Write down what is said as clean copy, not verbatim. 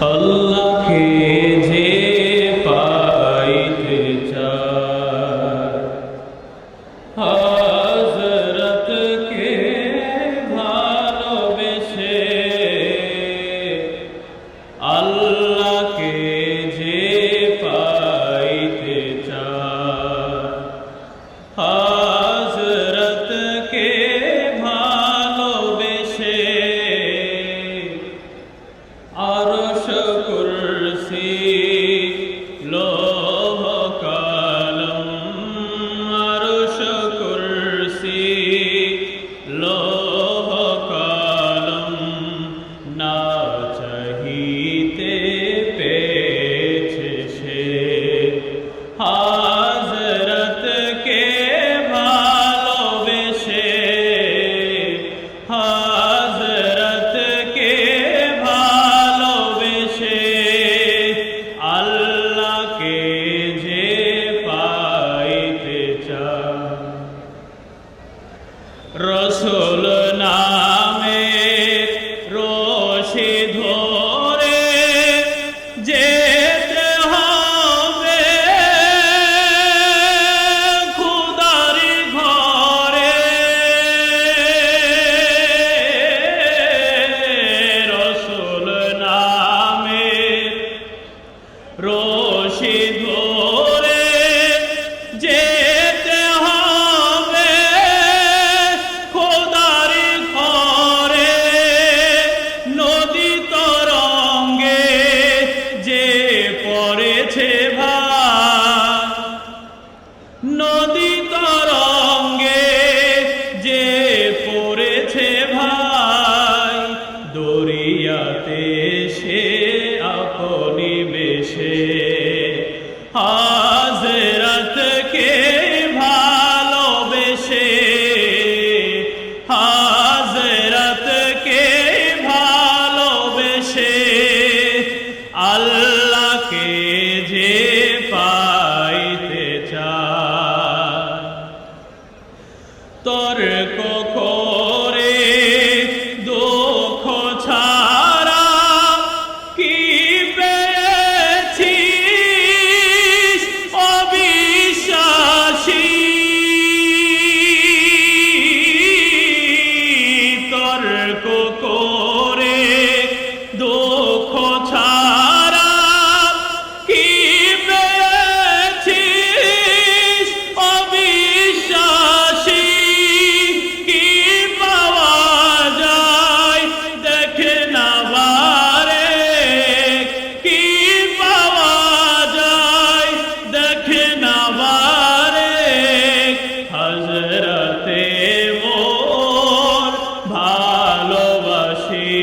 আল্লাহকে যে পাইতে চায়, হযরতকে ভালোবেসে, আল্লাহকে যে পাইতে চায়, হযরতকে ভালোবেসে, আরশ কুরসি লৌহ কলম, আরশ কুরসি লৌহ কলম, না চাহিতে পেয়েছে সে, হযরতকে ভালোবেসে, হযরতকে ভালোবেসে, আল্লাহকে যে পাইতে চায়। রসূল নামের রশি ধরে যেতে হবে খোদার ঘরে, রসূল নামের রশি ধরে যেতে হবে খোদার ঘরে, নদী তরঙ্গে যে পড়েছে ভাই, নদী তরঙ্গে যে পড়েছে ভাই, দরিয়াতে সে আপনি বেশে, হযরতকে ভালোবেসে, হযরতকে ভালোবেসে, আল্লাহকে যে পাইতে চায়। তর্ক করে দুঃখ ছাড়া কি পেয়েছিস অবিশ্বাসী, তর্ক করে দুঃখ ছাড়া কি পেয়েছিস অবিশ্বাসী, কি পাওয়া যায় দেখে না বারে, কি পাওয়া যায় দেখে না বারে, হযরতে মোর ভালোবাসি।